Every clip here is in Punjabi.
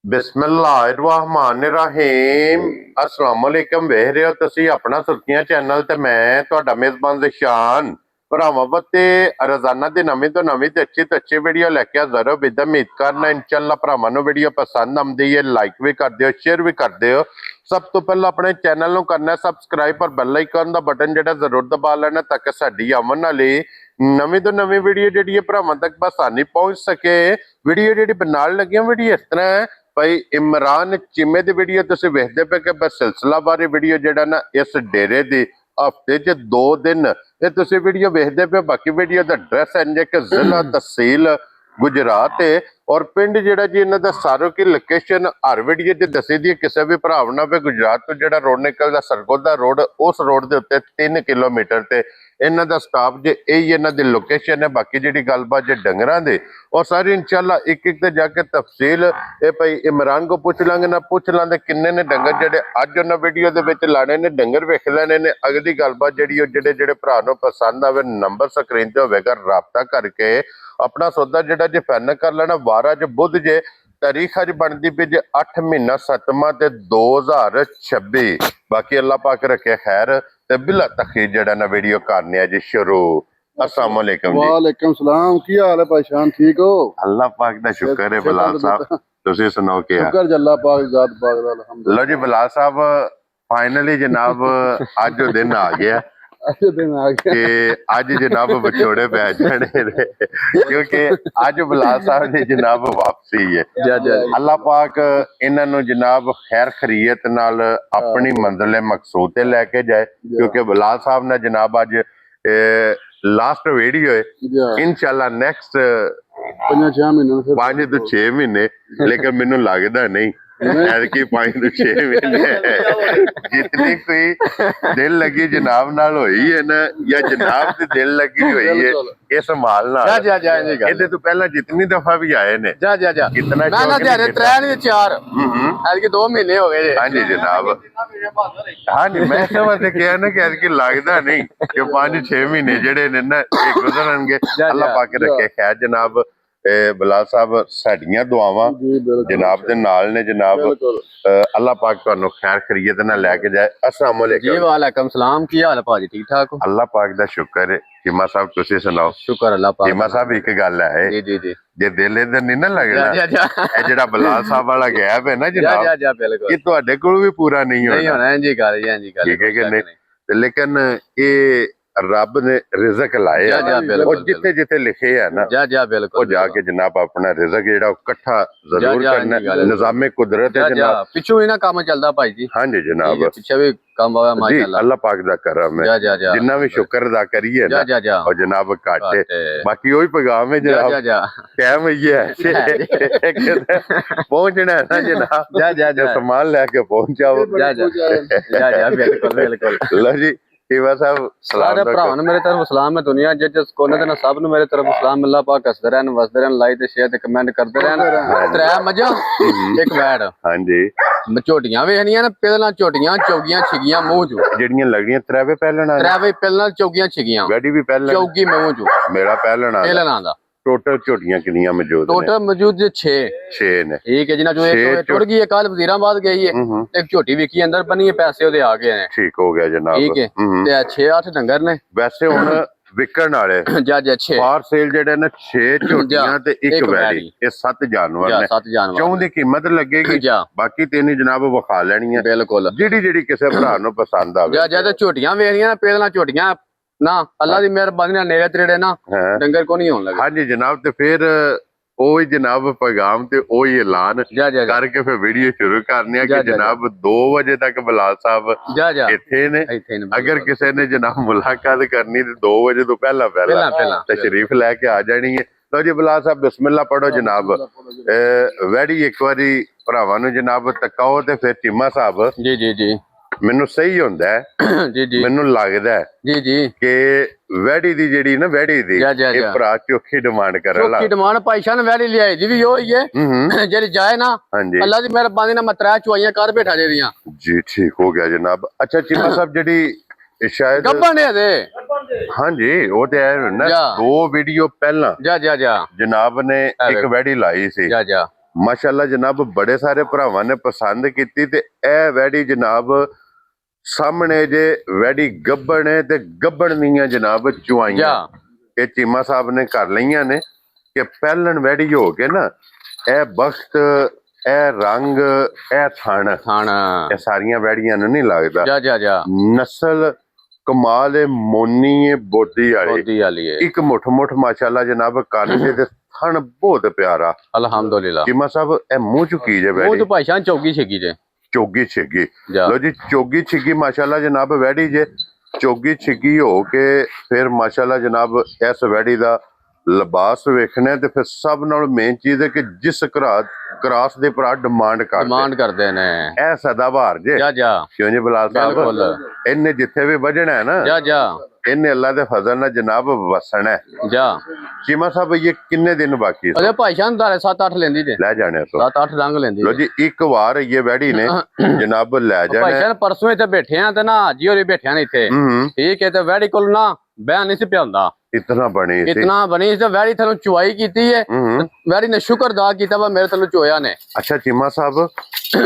ਬਿਸਮਿल्लाहिर्रहमानिर्रहीम अस्सलाम वालेकुम। ਵੇਖ ਰਹੇ ਹੋ ਤੁਸੀਂ ਆਪਣਾ ਸੁਰਖੀਆਂ ਚੈਨਲ ਤੇ ਮੈਂ ਤੁਹਾਡਾ ਮੇਜ਼ਬਾਨ ਜ਼ਿਸ਼ਾਨ। ਭਰਾਵਾਂ ਬੱਤੇ ਰੋਜ਼ਾਨਾ ਦੀ ਨਵੀਂ ਤੋਂ ਨਵੀਂ ਤੇ ਅੱਛੀ ਵੀਡੀਓ ਲੈ ਕੇ ਹਾਜ਼ਰ ਹੋ। ਬਿਦ ਉਮੀਦ ਕਰਨਾ ਇਨਸ਼ਾਅੱਲਾ ਭਰਾਵਾਂ ਨੂੰ ਵੀਡੀਓ ਪਸੰਦ ਆਉਂਦੀ ਹੈ, ਲਾਈਕ ਵੀ ਕਰ ਦਿਓ, ਸ਼ੇਅਰ ਵੀ ਕਰ ਦਿਓ। ਸਭ ਤੋਂ ਪਹਿਲਾਂ ਆਪਣੇ ਚੈਨਲ ਨੂੰ ਕਰਨਾ ਸਬਸਕ੍ਰਾਈਬ ਪਰ ਬੈਲ ਆਈਕਨ ਦਾ ਬਟਨ ਜਿਹੜਾ ਜ਼ਰੂਰ ਦਬਾ ਲੈਣਾ ਤਾਂ ਕਿ ਸਾਡੀ ਆਉਣ ਵਾਲੀ ਨਵੀਂ ਤੋਂ ਨਵੀਂ ਵੀਡੀਓ ਜਿਹੜੀ ਹੈ ਭਰਾਵਾਂ ਤੱਕ ਆਸਾਨੀ ਪਹੁੰਚ ਸਕੇ। ਵੀਡੀਓ ਜਿਹੜੀ ਬਣਾਉਣ ਲੱਗੀਆਂ ਵੀਡੀਓ ਇਸ ਤਰ੍ਹਾਂ ਹੈ ਭਾਈ ਇਮਰਾਨ ਚੀਮੇ ਦੀ ਵੀਡੀਓ ਤੁਸੀਂ ਵੇਖਦੇ ਪਏ ਕਿ ਬਸ ਸਿਲਸਿਲਾਵਾਰੀ ਵੀਡੀਓ ਜਿਹੜਾ ਨਾ ਇਸ ਡੇਰੇ ਦੀ ਹਫਤੇ 'ਚ 2 ਦਿਨ ਇਹ ਤੁਸੀਂ ਵੀਡੀਓ ਵੇਖਦੇ ਪਏ। ਬਾਕੀ ਵੀਡੀਓ ਦਾ ਐਡਰੈਸ ਹੈ ਕਿ ਜ਼ਿਲ੍ਹਾ ਤਹਿਸੀਲ ਗੁਜਰਾਤ ਹੈ ਔਰ ਪਿੰਡ ਜਿਹੜਾ ਜੀ ਇਹਨਾਂ ਦਾ ਸਾਰੋ ਕੀ ਲੋਕੇਸ਼ਨ ਹਰ ਵੀਡੀਓ 'ਚ ਦੱਸੀ ਦੀ ਕਿਸੇ ਵੀ ਭਰਾ ਨਾਲ ਵੀ ਗੁਜਰਾਤ ਤੋਂ ਜਿਹੜਾ ਰੋਡ ਨਿਕਲਦਾ ਸਰਗੋਦਾ ਰੋਡ ਉਸ ਰੋਡ ਦੇ ਉੱਤੇ 3 ਕਿਲੋਮੀਟਰ ਤੇ ਇਹਨਾਂ ਦਾ ਸਟਾਪ ਜੇ ਇਹ ਇਹਨਾਂ ਦੀ ਲੋਕੇਸ਼ਨ ਹੈ। ਬਾਕੀ ਜਿਹੜੀ ਗੱਲਬਾਤ ਜੇ ਡੰਗਰਾਂ ਦੇ ਉਹ ਸਾਰੀ ਇਨਸ਼ਾਅੱਲਾ ਇੱਕ ਤੇ ਜਾ ਕੇ ਤਫਸੀਲ ਇਹ ਭਾਈ ਇਮਰਾਨ ਕੋ ਪੁੱਛ ਲਾਂਗੇ ਨਾ ਪੁੱਛ ਲਾਂਗੇ ਕਿੰਨੇ ਨੇ ਡੰਗਰ ਜਿਹੜੇ ਅੱਜ ਉਹਨਾਂ ਵੀਡੀਓ ਦੇ ਵਿੱਚ ਲਾਣੇ ਨੇ ਡੰਗਰ ਵੇਖ ਲੈਣੇ ਨੇ। ਅਗਲੀ ਗੱਲਬਾਤ ਜਿਹੜੀ ਉਹ ਜਿਹੜੇ ਭਰਾ ਨੂੰ ਪਸੰਦ ਆਵੇ ਨੰਬਰ ਸਕਰੀਨ ਤੇ ਹੋਵੇਗਾ ਰਾਬਤਾ ਕਰਕੇ ਆਪਣਾ ਸੌਦਾ ਜਿਹੜਾ ਜੇ ਫਾਈਨਲ ਕਰ ਲੈਣਾ। ਵਾਰ ਅੱਜ ਬੁੱਧ ਜੇ ਤਾਰੀਖ ਅੱਜ ਬਣਦੀ ਪਈ ਜੇ 8 ਮਹੀਨਾ 7ਵਾਂ ਤੇ 2026। ਬਾਕੀ ਅੱਲਾਹ ਪਾਕ ਰੱਖੇ ਖੈਰ ਤੇ ਬਿਲਾ ਤਖੀਰ ਜਿਹੜਾ ਨਾ ਵੀਡੀਓ ਕਰਨੀ ਹੈ ਜੀ ਸ਼ੁਰੂ। अस्सलाम वालेकुम जी। वालेकुम सलाम। की हाल है भाईशान, ठीक हो? अल्लाह पाक दा शुक्र है। बिलाल साहब तुसी सुनाओ क्या शुक्र जल्ला पाक जात पाक दा अल्हम्दुलिल्लाह। लो जी बिलाल साहब फाइनली जनाब आज जो दिन आ गया अच्छे दिन आ गया कि आज जनाब विछोड़े पै जाने ने क्योंकि आज बिलाल साहब दी जनाब वापसी है। अल्लाह पाक इन्हां नूं जनाब खैर खरीयत नाल अपनी मंजिल मकसूद ते लेके जाए क्योंकि बिलाल साहब ने जनाब आज लास्ट वीडियो है इंशाल्लाह नेक्स्ट 5-6 महीने 5 ਤੋਂ 6 ਮਹੀਨੇ लेकिन मैनू लगता नहीं ऐतकी 5 ਤੋਂ 6 महीने जितनी कोई दिल लगी जनाब नाल होई है ना या जनाब दी दिल लगी हुई है इस माल नाल ਇਹਦੇ ਤੋਂ ਪਹਿਲਾਂ जितनी दफा भी आए ने कितना ना ना तेरे 3 नहीं 4 ऐतकी 2 महीने हो गए। हाँ जी जनाब हाँ जी मैं समझ किया ना कि ऐतकी लगता नहीं कि 5-6 महीने ਜਿਹੜੇ ਨੇ ਨਾ ਇਹ ਗੁਜ਼ਰਨਗੇ। अल्लाह पाक रखे खैर जनाब। बिलाल साहब साडियां दुआवां जनाब दे नाल ने जनाब। अल्लाह पाक तुहानू खैर खरीयत नाल लेके जाए। अस्सलाम वालेकुम जी। वालेकुम सलाम। की हाल है भाजी, ठीक ठाक हो? अल्लाह पाक दा शुक्र है। चीमा साहब तुसी सुनाओ। शुक्र अल्लाह पाक। चीमा साहब एक गल है जी जे दिल इधर नहीं ना लगना ਇਹ ਜਿਹੜਾ ਬਿਲਾਲ ਸਾਹਿਬ ਵਾਲਾ ਗੈਪ ਹੈ ਨਾ ਜਨਾਬ बिल्कुल ਇਹ ਤੁਹਾਡੇ ਕੋਲ ਵੀ ਪੂਰਾ ਨਹੀਂ ਹੋਣਾ। जी गल ठीक है कि नहीं ते लेकिन ये रब ने रिजक लाए और जिथे जिथे लिखे है ना बिल्कुल जाके जनाब अपना रिजक जेड़ा इकट्ठा जरूर करना निजामे कुदरत है जनाब। पिछू ही ना काम चलदा भाई जी। हाँ जी जनाब पीछे भी काम आवा माशाअल्लाह। अल्लाह पाक दा करम है जिन्ना भी शुक्र अदा करिए ना और जनाब घाटे बाकी वही पैगाम है जनाब कायम ये है पहुंचना है ना जनाब सामान लेके पहुंचाओ। बिल्कुल लो जी टीवा साहब सारे भरावां नूं मेरे तरफ सलाम है। दुनिया जिस कोने ते सब नूं मेरे तरफ सलाम। अल्लाह पाक हसदे रहन वसदे रहन लाइक ते शेयर ते कमेंट करदे रहन। 3 मजा एक वैड हां जी झोटियां वेखनियां ना पहला झोटियां चौगियां छिगियां मूंह चो ਜਿਹੜੀਆਂ ਲੱਗੀਆਂ ਤਰਾਵੇ ਪਹਿਲਣਾ ਤਰਾਵੇ ਪਹਿਲਾਂ ਚੌਗੀਆਂ छिगियां ਵੈਡੀ ਵੀ ਪਹਿਲਣਾ ਚੌਗੀ ਮੂੰਹ ਚੋ ਮੇਰਾ ਪਹਿਲਣਾ ਦਾ टोटल झोटियां कितनियां मौजूद टोटल मौजूद 6 ने। ठीक है जिन्ना जो एक टुट गई है कल वजीराबाद गई है एक झोटी विकी अंदर बनी है पैसे ओदे आ गए हैं। ठीक हो गया जनाब। ठीक है ते 6-8 डंगर ने वैसे हुन विकण वाले जा 6 बाहर सेल जेडे ने 6 झोटियां ते एक वैडी ये 7 जानवर ने 7 जानवर चौं दी कीमत लगेगी बाकी तीन जनाब विखा लेनी है बिल्कुल जेडी किसी भरा नूं पसंद आवे। जा ते झोटियां वेखनियां ना पहला झोटियां ना अल्लाह दी मेहरबानी नाल नेड़े त्रेड़े ना डंगर को नहीं होन लगे। हां जी जनाब ते फिर ओही जनाब पैगाम ते ओही ऐलान करके फिर वीडियो शुरू करनी है कि जनाब 2 बजे तक बिलाल साहब इत्थे ने अगर किसी ने जनाब मुलाकात करनी तो 2 बजे तो पहला तशरीफ लैके आ जानी है। लो जी बिलाल साहब बिस्मिल्लाह पढ़ो जनाब। वैडी एक बारी भरावां नूं जनाब तकाओ ते फिर चीमा साहब जी ਮੈਨੂੰ ਸਹੀ ਹੁੰਦਾ ਹੈ जी ਮੈਨੂੰ ਲੱਗਦਾ ਹੈ जी ਕਿ ਵੈੜੀ ਦੀ ਜਿਹੜੀ ਨਾ ਵੈੜੀ ਦੀ ਇਹ ਭਰਾ ਚੋਖੀ ਡਿਮਾਂਡ ਕਰਨ ਲਾ ਚੋਖੀ ਡਿਮਾਂਡ ਪਾਈਸ਼ਾਨ ਵੈੜੀ ਲਿਆਈ ਦੀ ਵੀ ਉਹੀ ਹੈ ਜਿਹੜੀ ਜਾਏ ਨਾ ਅੱਲਾ ਦੀ ਮਿਹਰਬਾਨੀ ਨਾਲ ਮਤਰਾ ਚੁਆਈਆਂ ਕਰ ਬੈਠਾ ਜੇ ਦੀਆਂ ਜੀ ਠੀਕ ਹੋ ਗਿਆ ਜਨਾਬ। ਅੱਛਾ ਚੀਮਾ ਸਾਹਿਬ ਜਿਹੜੀ ਸ਼ਾਇਦ ਗੱਬਣ ਨੇ ਦੇ हाँ जी वो तो है ना 2 वीडियो पहला जा जनाब ने एक वैडी लाई सी ਮਾਸ਼ਾਅੱਲਾ ਜਨਾਬ ਬੜੇ ਸਾਰੇ ਭਰਾਵਾਂ ਨੇ ਪਸੰਦ ਕੀਤੀ ਤੇ ਇਹ ਵੈੜੀ ਜਨਾਬ ਸਾਹਮਣੇ ਜੇ ਵੈੜੀ ਗੱਬਣ ਹੈ ਤੇ ਗੱਬਣ ਦੀਆਂ ਜਨਾਬ ਚੁਆਈਆਂ ਜਾ ਇਹ ਚੀਮਾ ਸਾਹਿਬ ਨੇ ਕਰ ਲਈਆਂ ਨੇ ਕਿ ਪਹਿਲਣ ਵੈੜੀ ਹੋ ਕੇ ਨਾ ਇਹ ਬਖਤ ਇਹ ਰੰਗ ਇਹ ਥਣ ਖਾਣਾ ਇਹ ਸਾਰੀਆਂ ਵੈੜੀਆਂ ਨੂੰ ਨਹੀਂ ਲੱਗਦਾ ਜਾ ਜਾ ਜਾ ਨਸਲ ਕਮਾਲ ਹੈ ਮੋਨੀ ਹੈ ਬੋਦੀ ਵਾਲੀ ਬੋਦੀ ਵਾਲੀ ਹੈ ਇੱਕ ਮੁੱਠ ਮੁੱਠ ਮਾਸ਼ਾਅੱਲਾ ਜਨਾਬ ਕੰਨ ਦੇ ਤੇ ਥਣ ਬਹੁਤ ਪਿਆਰਾ ਅਲਹਮਦੁਲਿਲਾ ਚੀਮਾ ਸਾਹਿਬ ਇਹ ਮੂੰਹ ਚੁਕੀ ਜੇ ਉਹ ਵੈੜੀ ਤਾਂ ਭਾਈਸ਼ਾਨ ਚੌਗੀ ਛੇਗੀ ਜੇ ਚੋਗੀ ਛਿੱਗੀ ਜਾ ਲੋ ਜੀ ਚੋਗੀ ਛਿੱਗੀ ਮਾਸ਼ਾਅੱਲਾ ਜਨਾਬ ਵੈੜੀ ਜੇ ਚੋਗੀ ਛਿੱਗੀ ਹੋ ਕੇ ਫਿਰ ਮਾਸ਼ਾਅੱਲਾ ਜਨਾਬ ਇਸ ਵੈੜੀ ਦਾ ਲਿਬਾਸ ਵੇਖਣਾ ਤੇ ਫਿਰ ਸਭ ਨਾਲ ਮੇਨ ਚੀਜ਼ ਹੈ ਕਿ ਜਿਸ ਕਰਾਸ ਦੇ ਭਰਾ ਡਿਮਾਂਡ ਡਿਮਾਂਡ ਕਰਦੇ ਨੇ ਇਹ ਸਦਾਬਹਾਰ ਜੇ ਜਾ ਜਾ ਕਿਉਂ ਜੀ ਬਲਾਲ ਬਿਲਕੁਲ ਸਾਹਿਬ ਇਹਨੇ ਜਿੱਥੇ ਵੀ ਵਜਣਾ ਹੈ ਨਾ ਜਾ ਜਾ ਇਹਨੇ ਅੱਲਾ ਦੇ ਫਜ਼ਲ ਨਾਲ ਜਨਾਬ ਵਸਣਾ ਹੈ ਜਾ ਚੀਮਾ ਸਾਹਿਬ ਇਹ ਕਿੰਨੇ ਦਿਨ ਬਾਕੀ ਅਰੇ ਭਾਈਸ਼ਾਨ ਦਾ 7-8 ਲੈਂਦੀ ਜੇ ਲੈ ਜਾਣੇ ਸੋ 7-8 ਰੰਗ ਲੈਂਦੀ ਲੋ ਜੀ ਇੱਕ ਵਾਰ ਇਹ ਵੈੜੀ ਨੇ ਜਨਾਬ ਲੈ ਜਾਣਾ ਭਾਈਸ਼ਾਨ ਪਰਸੋਂ ਇੱਥੇ ਬੈਠੇ ਆ ਤੇ ਨਾ ਜੀ ਹੋਰੀ ਬੈਠਿਆ ਨੇ ਇੱਥੇ ਹੂੰ ਠੀਕ ਹੈ ਤੇ ਵੈੜੀ ਕੋਲ ਨਾ ਬਿਆਨ ਨਹੀਂ ਸੀ ਪਿਆਉਂਦਾ ਇਤਨਾ ਬਣੀ ਸੀ ਇਤਨਾ ਬਣੀ ਸੀ ਤੇ ਵੈੜੀ ਤੁਹਾਨੂੰ ਚੁਆਈ ਕੀਤੀ ਹੈ ਹੂੰ ਵੈੜੀ ਨੇ ਸ਼ੁਕਰ ਅਦਾ ਕੀਤਾ ਵਾ ਮੇਰੇ ਤੁਹਾਨੂੰ ਚੋਇਆ ਨੇ ਅੱਛਾ ਚੀਮਾ ਸਾਹਿਬ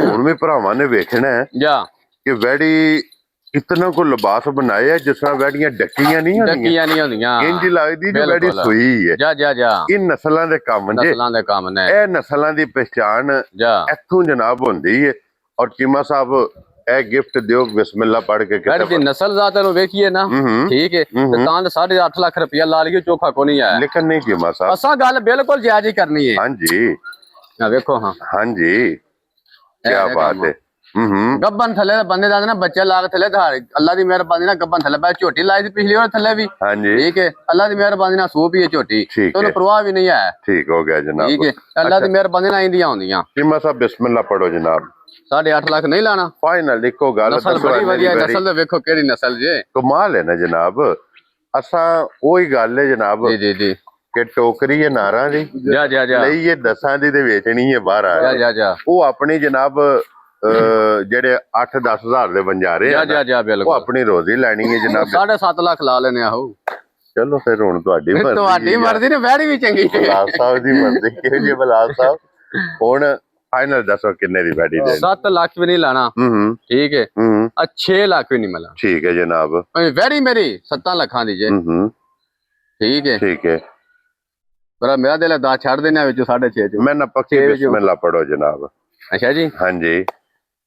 ਹੁਣ ਵੀ ਭਰਾਵਾਂ ਨੇ ਵੇਖਣਾ ਹੈ ਜਾ ਕਿ ਵੈੜੀ ਇਤਨਾ ਕੋ ਲਿਬਾਸ ਬਣਾਇਆ ਜਿਸ ਤਰ੍ਹਾਂ ਵੈੜੀਆਂ ਡੱਕੀਆਂ ਨਹੀਂ ਹੁੰਦੀਆਂ ਡੱਕੀਆਂ ਨਹੀਂ ਹੁੰਦੀਆਂ ਇੰਜ ਲੱਗਦੀ ਜੋ ਵੈੜੀ ਬਿਲਕੁਲ। ਸੂਈ ਹੈ ਜਾ ਜਾ ਜਾ ਇਹ ਨਸਲਾਂ ਦੇ ਕੰਮ ਜੇ ਨਸਲਾਂ ਦੇ ਕੰਮ ਨੇ ਇਹ ਨਸਲਾਂ ਦੀ ਪਛਾਣ ਜਾ ਇੱਥੋਂ ਜਨਾਬ ਹੁੰਦੀ ਹੈ ਔਰ ਚੀਮਾ ਸਾਹਿਬ ਇਹ ਗਿਫਟ ਦਿਓ ਬਿਸਮਿਲ੍ਲਾ ਪੜ੍ਹ ਕੇ ਵੈੜੀ ਦੀ ਨਸਲ ਜ਼ਾਤ ਨੂੰ ਵੇਖੀਏ ਨਾ ਹੂੰ ਠੀਕ ਹੈ ਤੇ ਤਾਂ 8.5 ਲੱਖ ਰੁਪਇਆ ਲਾ ਲਈਏ ਚੋਖਾ ਕੋ ਨਹੀਂ ਆਇਆ ਲੇਕਿਨ ਨਹੀਂ ਚੀਮਾ ਸਾਹਿਬ ਅਸਾਂ ਗੱਲ ਬਿਲਕੁਲ ਜਾਇਜ਼ ਹੀ ਕਰਨੀ ਹੈ ਹਾਂਜੀ ਆ ਵੇਖੋ ਹਾਂ ਹਾਂਜੀ ਕੀ ਇਹ ਬਾਤ ਕੰਮ। ਹੈ ਹੂੰ ਗੱਬਨ ਥੱਲੇ ਦੇ ਬੰਦੇ ਦਾ ਨਾ ਬੱਚਾ ਲਾ ਕੇ ਥੱਲੇ ਧਾਰ ਅੱਲਾ ਦੀ ਮਿਹਰਬਾਨੀ ਨਾਲ ਗੱਬਨ ਥੱਲੇ ਬੈ ਝੋਟੀ ਲਾਈ ਸੀ ਪਿਛਲੀ ਵਾਰ ਥੱਲੇ ਵੀ ਹਾਂਜੀ ਠੀਕ ਹੈ ਅੱਲਾ ਦੀ ਮਿਹਰਬਾਨੀ ਨਾਲ ਸੂਪ ਹੀ ਹੈ ਝੋਟੀ ਠੀਕ ਉਹਨੂੰ ਹੈ। ਪਰਵਾਹ ਵੀ ਨਹੀਂ ਹੈ ਠੀਕ ਹੋ ਗਿਆ ਜਨਾਬ ਠੀਕ ਹੈ ਅੱਲਾ ਦੀ ਮਿਹਰਬਾਨੀ ਨਾਲ ਇੰਦੀਆਂ ਹੁੰਦੀਆਂ ਚੀਮਾ ਸਾਹਿਬ ਬਿਸਮਿਲ੍ਲਾ ਪੜੋ ਜਨਾਬ 8.5 ਲੱਖ ਨਹੀਂ ਲਾਣਾ ਫਾਈਨਲ ਇੱਕੋ ਗੱਲ ਨਸਲ ਦੱਸੋ ਬੜੀ ਇਹਨਾਂ ਦੀ ਵਧੀਆ ਵੈੜੀ। ਨਸਲ ਤੇ ਵੇਖੋ ਕਿਹੜੀ ਨਸਲ ਜੇ ਕਮਾਲ ਹੈ ਨਾ ਜਨਾਬ ਅਸਾਂ ਉਹੀ ਗੱਲ ਹੈ ਜਨਾਬ ਜੀ ਜੀ ਜੀ ਕਿ ਟੋਕਰੀ ਹੈ ਨਾਰਾਂ ਦੀ ਜਾ ਜਾ ਜਾ ਲਈ ਇਹ ਦਸਾਂ ਦੀ ਤੇ ਵੇਚਣੀ ਹੈ ਬਾਹਰ ਜਾ ਆ ਜਾ ਜਾ ਉਹ ਆਪਣੀ ਜਨਾਬ ਜਿਹੜੇ 8-10 ਹਜ਼ਾਰ ਦੇ ਬੰਜਾਰੇ ਜਾ ਆ ਜਾ ਨਾ, ਜਾ ਉਹ ਬਿਲਕੁਲ ਆਪਣੀ ਰੋਜ਼ੀ ਲੈਣੀ ਹੈ ਜਨਾਬ 7.5 ਲੱਖ ਲਾ ਲੈਨੇ ਆਹੋ ਚਲੋ ਫਿਰ ਹੁਣ ਤੁਹਾਡੀ ਮਰਜ਼ੀ ਤੁਹਾਡੀ ਮਰਜ਼ੀ ਨੇ ਵੈੜੀ ਵੀ ਚੰਗੀ ਹੈ ਬਲਾਲ ਸਾਹਿਬ ਦੀ ਮਰਜ਼ੀ ਕਿਹੋ ਜੀ ਬਲਾਲ ਸਾਹਿਬ ਹੁਣ ਫਾਈਨਲ ਦੱਸੋ ਕਿੰਨੇ ਦੀ ਬੈਠੀ ਦੇ 7 ਲੱਖ ਵੀ ਨਹੀਂ ਲਾਣਾ ਹੂੰ ਠੀਕ ਹੈ ਹੂੰ ਆ 6 ਲੱਖ ਵੀ ਨਹੀਂ ਮਿਲਣਾ ਠੀਕ ਹੈ ਜਨਾਬ ਵੈੜੀ ਮੇਰੀ 7 ਲੱਖਾਂ ਦੀ ਜੇ ਹੂੰ ਠੀਕ ਹੈ ਠੀਕ ਹੈ ਪਰ ਮੇਰਾ ਦਿਲ ਦਾ ਛੱਡ ਦੇਣਾ ਵਿੱਚ 6.5 ਚ ਮੈਂ ਨਾ ਪੱਕੀ ਬਿਸਮਿਲ੍ਲਾ ਪੜੋ ਜਨਾਬ ਅੱਛਾ ਜੀ ਹਾਂਜੀ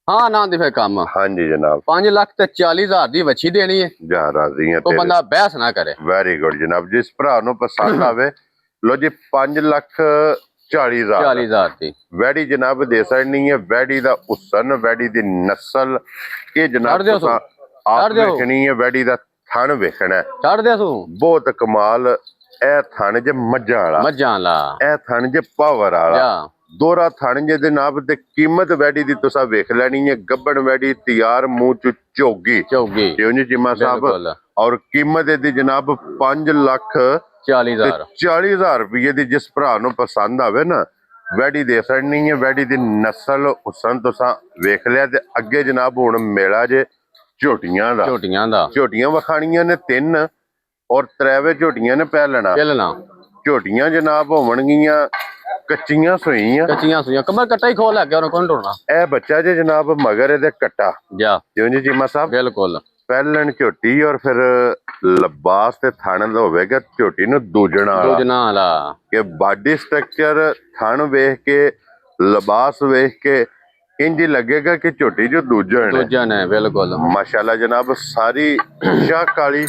ਹਾਂ ਨਾ ਦੀ ਫੇ ਕੰਮ ਹਾਂਜੀ ਜਨਾਬ 5 ਲੱਖ ਤੇ 40,000 ਦੀ ਵੱਛੀ ਦੇਣੀ ਹੈ ਜਾਂ ਰਾਜ਼ੀ ਹਾਂ ਉਹ ਬੰਦਾ ਬਹਿਸ ਨਾ ਕਰੇ ਵੈਰੀ ਗੁੱਡ ਜਨਾਬ ਜਿਸ ਭਰਾ ਨੂੰ ਪਸੰਦ ਆਵੇ ਲੋ ਜੀ 5,40,000 40,000 ਦੀ ਵੈੜੀ ਜਨਾਬ ਦੇ ਸਕਣੀ ਹੈ ਵੈੜੀ ਦਾ ਉਸਨ ਵੈੜੀ ਦੀ ਨਸਲ ਇਹ ਜਨਾਬ ਛੱਡ ਦਿਓ ਤੁਸੀਂ ਆਪ ਛੱਡ ਦਿਓ। ਵੇਖਣੀ ਹੈ ਵੈੜੀ ਦਾ ਥਣ ਵੇਖਣਾ ਹੈ। ਛੱਡ ਦੇ ਤੂੰ ਬਹੁਤ ਕਮਾਲ ਇਹ ਥਣ ਜੇ ਮੱਝਾਂ ਵਾਲਾ ਮੱਝਾਂ ਲਾ ਇਹ ਥਣ ਜੇ ਪਾਵਰ ਵਾਲਾ ਜਾ ਦੋਰਾ ਥਣ ਜੇ ਦੇ ਨਾਮ ਤੇ ਕੀਮਤ ਵੈੜੀ ਦੀ ਤੁਸੀਂ ਵੇਖ ਲੈਣੀ ਹੈ ਗੱਬੜ ਵੈੜੀ ਤਿਆਰ ਮੂੰਹ ਚ ਝੋਗੀ ਚੌਗੀ ਕਿਉਂ ਜੀ ਚੀਮਾ ਸਾਹਿਬ ਬਿਲਕੁਲ ਔਰ ਕੀਮਤ ਇਹਦੀ ਜਨਾਬ 5 ਲੱਖ 40,000 40,000 ਰੁਪਏ ਦੀ ਜਿਸ ਭਰਾ ਨੂੰ ਪਸੰਦ ਆਵੇ ਨਾ ਵੈੜੀ ਦੇ ਸਕਣੀ ਹੈ ਵੈੜੀ ਦੀ ਨਸਲ ਹੁਸਨ ਤੁਸੀਂ ਵੇਖ ਲਿਆ ਤੇ ਅੱਗੇ ਜਨਾਬ ਹੁਣ ਮੇਲਾ ਜੇ ਝੋਟੀਆਂ ਦਾ ਝੋਟੀਆਂ ਦਾ ਝੋਟੀਆਂ ਵਖਾਣੀਆਂ ਨੇ 3 ਔਰ 3 ਝੋਟੀਆਂ ਨੇ ਪਹਿਲਣਾ ਚੱਲਣਾ ਝੋਟੀਆਂ ਜਨਾਬ ਹੋਣਗੀਆਂ ਕੱਚੀਆਂ ਸੋਈਆਂ ਕੱਚੀਆਂ ਸੂਈਆਂ ਕਮਰ ਕੱਟਾ ਹੀ ਖੋਲ ਲੱਗ ਗਿਆ ਉਹਨੂੰ ਕੌਣ ਢੋਣਾ ਇਹ ਬੱਚਾ ਜੇ ਜਨਾਬ ਮਗਰ ਇਹਦੇ ਕੱਟਾ ਜਾ ਕਿਉਂ ਜੀ ਚੀਮਾ ਸਾਹਿਬ ਬਿਲਕੁਲ ਪਹਿਲਣ ਝੋਟੀ ਔਰ ਫਿਰ ਲਿਬਾਸ ਤੇ ਥਣ ਦਾ ਹੋਵੇਗਾ ਝੋਟੀ ਨੂੰ ਦੂਜਣਾ ਵਾਲਾ ਦੂਜਣਾ ਵਾਲਾ ਕਿ ਬਾਡੀ ਸਟਰਕਚਰ ਥਣ ਵੇਖ ਕੇ ਲਿਬਾਸ ਵੇਖ ਕੇ ਇੰਜ ਹੀ ਲੱਗੇਗਾ ਕਿ ਝੋਟੀ ਜੋ ਦੂਜਣ ਹੈ ਦੂਜਾ ਨੇ ਬਿਲਕੁਲ ਮਾਸ਼ਾਅੱਲਾ ਜਨਾਬ ਸਾਰੀ ਸ਼ਾਹ ਕਾਲੀ